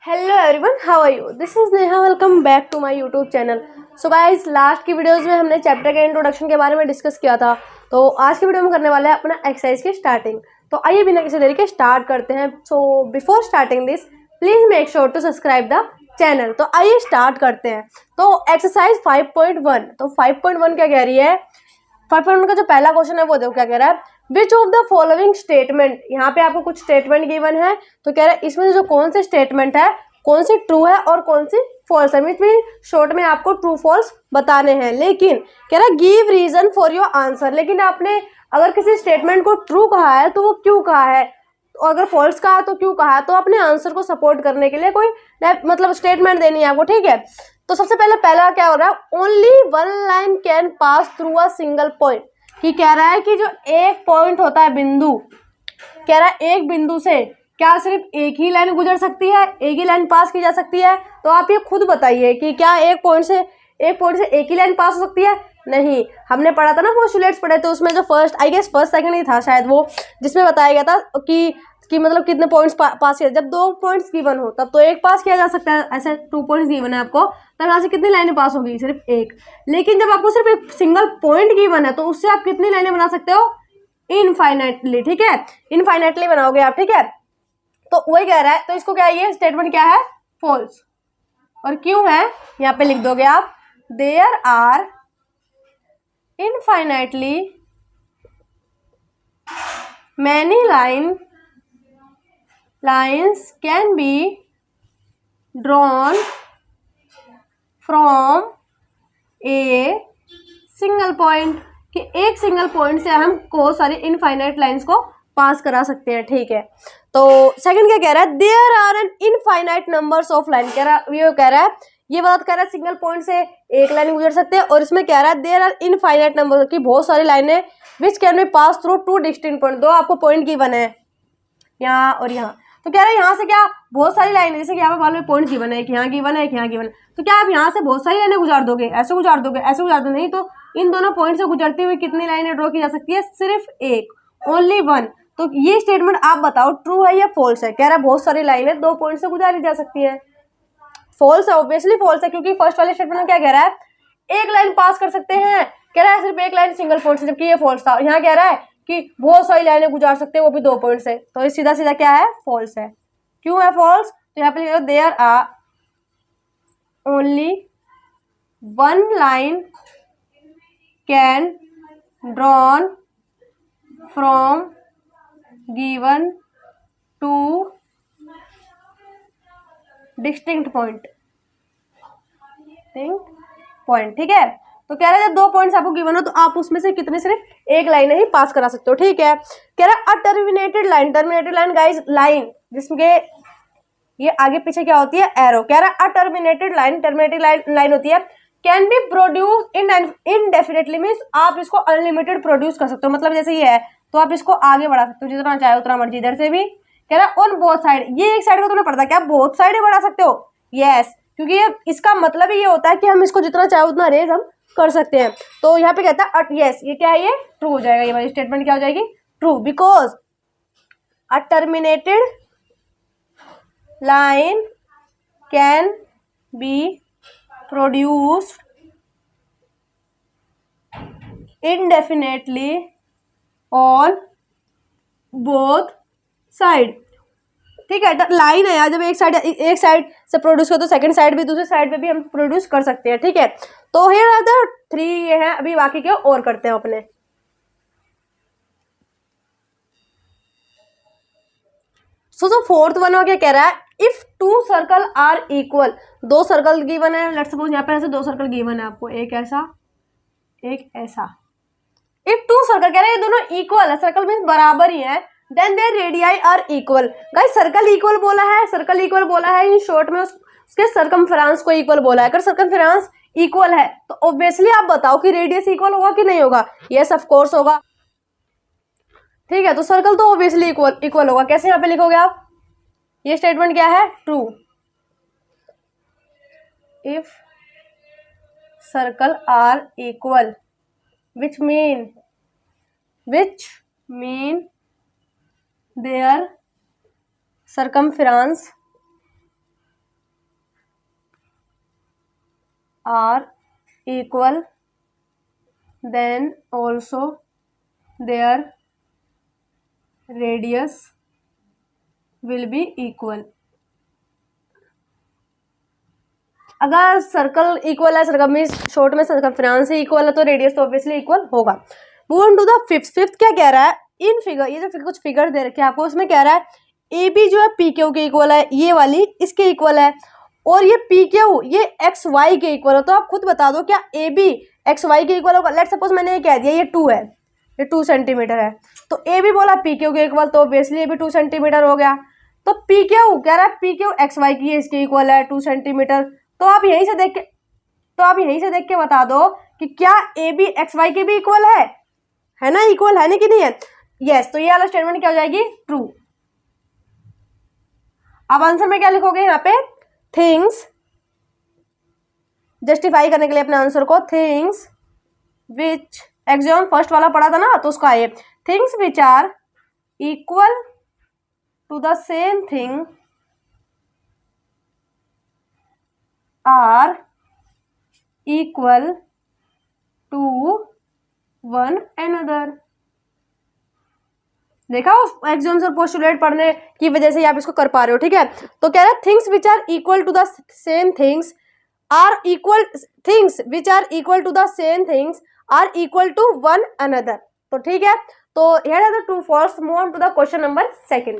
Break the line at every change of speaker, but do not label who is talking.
Hello everyone, how are you? This is Neha, welcome back to my YouTube channel. So guys, last की videos में हमने chapter के introduction के बारे में डिस्कस किया था। तो आज की वीडियो में करने वाले हैं अपना एक्सरसाइज की स्टार्टिंग। तो आइए बिना किसी देरी के स्टार्ट करते हैं। So before starting this, please make sure to subscribe the channel. तो आइए स्टार्ट करते हैं। तो एक्सरसाइज 5.1, तो 5.1 क्या कह रही है? 5.1 का जो पहला क्वेश्चन है वो देखो क्या कह रहा है। Which of the following statement, यहाँ पे आपको कुछ स्टेटमेंट गिवन है। तो कह रहा है इसमें जो कौन से स्टेटमेंट है, कौन सी ट्रू है और कौन सी फॉल्स है। मीन शॉर्ट में आपको ट्रू फॉल्स बताने हैं। लेकिन कह रहा है give reason for your answer. लेकिन आपने अगर किसी स्टेटमेंट को ट्रू कहा है तो वो क्यों कहा है, तो अगर फॉल्स कहा तो क्यों कहा है। तो अपने आंसर को सपोर्ट करने के लिए कोई मतलब स्टेटमेंट देनी है आपको, ठीक है। तो सबसे पहला क्या हो रहा है, only one line can pass through a single point. कि कह रहा है कि जो एक पॉइंट होता है, बिंदु, कह रहा है एक बिंदु से क्या सिर्फ एक ही लाइन गुजर सकती है, एक ही लाइन पास की जा सकती है। तो आप ये खुद बताइए कि क्या एक पॉइंट से एक ही लाइन पास हो सकती है? नहीं। हमने पढ़ा था ना, पोस्टुलेट्स पढ़े थे, उसमें जो फर्स्ट सेकंड ही था शायद वो, जिसमें बताया गया था कि मतलब कितने पॉइंट्स पास किया। जब दो पॉइंट्स गिवन हो तब तो एक पास किया जा सकता है। ऐसे 2 पॉइंट्स गिवन है आपको, तब यहाँ से कितनी लाइनें पास होगी? सिर्फ एक। लेकिन जब आपको सिर्फ एक सिंगल पॉइंट गिवन है तो उससे आप कितनी लाइनें बना सकते हो? इनफाइनाइटली, ठीक है। इनफाइनाइटली बनाओगे आप, ठीक है। तो वही कह रहा है। तो इसको क्या है, ये स्टेटमेंट क्या है? फॉल्स। और क्यों है यहाँ पे लिख दोगे आप, there are infinitely many lines can be drawn from a single point। कि एक सिंगल पॉइंट से हम को सारी इनफाइनाइट लाइंस को पास करा सकते हैं, ठीक है। तो सेकंड क्या कह रहा है, there are an infinite numbers of line. कह रहा है ये बात कह रहा है सिंगल पॉइंट से एक लाइन गुजर सकते हैं। और इसमें कह रहा है देयर आर इनफाइनाइट नंबर की बहुत सारी लाइनें which can be pass through 2 distinct point. दो आपको पॉइंट गिवन है, यहाँ और यहाँ। तो कह रहा है यहाँ से क्या बहुत सारी लाइनें, जैसे कि यहाँ पे मान लो पॉइंट गिवन है, एक यहाँ गिवन है, एक यहाँ गिवन है। तो क्या आप यहाँ से बहुत सारी लाइनें गुजार दोगे, ऐसे गुजार दोगे, ऐसे गुजार दोगे? नहीं। तो इन दोनों पॉइंट से गुजरती हुई कितनी लाइनें ड्रॉ की जा सकती है? सिर्फ एक, ओनली वन। तो ये स्टेटमेंट आप बताओ ट्रू है या फॉल्स है? कह रहा है बहुत सारी लाइनें 2 पॉइंट से गुजारी जा सकती है। फॉल्स है, ऑब्वियसली फॉल्स है, क्योंकि फर्स्ट वाले स्टेटमेंट में क्या कह रहा है, एक लाइन पास कर सकते हैं। कह रहा है सिर्फ एक लाइन सिंगल पॉइंट से, जबकि ये फॉल्स था। यहाँ कह रहा है कि बहुत सारी लाइनें गुजार सकते हैं, वो भी 2 पॉइंट से। तो ये सीधा सीधा क्या है? फॉल्स है। क्यों है फॉल्स? तो यहाँ पे लिखो there are only one line can drawn from given 2 distinct point, ठीक है। तो कह रहा है जब 2 पॉइंट्स आपको गिवन हो तो आप उसमें से कितने सिर्फ एक लाइन ही पास करा सकते हो, ठीक है। कह रहा है अ टर्मिनेटेड लाइन गाइस, लाइन जिसमें ये आगे पीछे क्या होती है? एरो। कह रहा है अ टर्मिनेटेड लाइन होती है can be produce indefinitely, means आप इसको अनलिमिटेड प्रोड्यूस कर सकते हो। मतलब जैसे ये है तो आप इसको आगे बढ़ा सकते हो जितना चाहे उतना मर्जी, इधर से भी। कह रहा है ऑन बोथ साइड, ये एक साइड का तुम्हें पता है क्या, बोथ साइड ही बढ़ा सकते हो? यस, क्योंकि ये इसका मतलब ही ये होता है कि हम इसको जितना चाहे उतना रेज हम कर सकते हैं। तो यहाँ पे कहता है यस, ये क्या है, ये ट्रू हो जाएगा। ये वाली स्टेटमेंट क्या हो जाएगी? True, because a terminated line can be produced indefinitely on both side, ठीक है। लाइन है यार, जब एक साइड से प्रोड्यूस कर तो सेकंड साइड भी, दूसरी साइड पे भी हम प्रोड्यूस कर सकते हैं, ठीक है। तो हियर आर द 3 ये हैं। अभी बाकी के और करते हैं अपने। सो फोर्थ वन क्या कह रहा है, if 2 circle are equal. 2 circle given है, लेट्स सपोज यहाँ पे ऐसे 2 सर्कल गिवन है आपको, एक ऐसा एक ऐसा। इफ 2 सर्कल कह रहा है ये दोनों इक्वल है, सर्कल मीन्स बराबर ही है, then their radii are equal. Guys circle equal बोला है, इन शॉर्ट में उसके सर्कमफेरेंस को इक्वल बोला है। अगर सर्कमफेरेंस इक्वल है तो ऑब्वियसली आप बताओ कि रेडियस इक्वल होगा कि नहीं होगा? यस ऑफ कोर्स होगा, ठीक है। तो सर्कल तो ऑब्वियसली इक्वल होगा। कैसे यहाँ पे लिखोगे आप? ये स्टेटमेंट क्या है? True. If circle are equal which mean their circumference are equal, then also their radius will be equal. अगर सर्कल इक्वल है, सर्कल मीन्स शॉर्ट में सर्कमफ्रेंस ही इक्वल है, तो रेडियस तो ऑब्वियसली इक्वल होगा. Move on to the fifth क्या कह रहा है इन फिगर, ये जो कुछ फिगर दे रखे हैं आपको, उसमें कह रहा है ए बी जो है पी क्यू के इक्वल है, ये वाली इसके इक्वल है, और ये पी क्यू ये एक्स वाई के इक्वल है. तो आप खुद बता दो क्या ए बी एक्स वाई के इक्वल होगा. लेट सपोज मैंने ये कह दिया ये 2 है, ये 2 सेंटीमीटर है, तो ए बी बोला पी क्यू के इक्वल, तो ऑब्वियसली ये भी 2 सेंटीमीटर हो गया. तो पी क्यू कह रहा है पी क्यू एक्स वाई की इसके इक्वल है 2 सेंटीमीटर. तो आप यहीं से देख के बता दो कि क्या ए बी एक्स वाई के भी इक्वल है ना, इक्वल है ना कि नहीं है. यस, तो ये वाला स्टेटमेंट क्या हो जाएगी, ट्रू. अब आंसर में क्या लिखोगे यहाँ पे, थिंग्स, जस्टिफाई करने के लिए अपने आंसर को, थिंग्स विच, एग्जाम फर्स्ट वाला पढ़ा था ना, तो उसका ये things which are equal to the same thing are equal to one another. देखा एक्सियोम्स और पोस्टुलेट पढ़ने की वजह से आप इसको कर पा रहे हो. ठीक है, तो कह रहा है things which are equal to the same things are equal, things which are equal to the same things are equal to one another. तो ठीक है, तो here are the true false. Move on to the question number 2.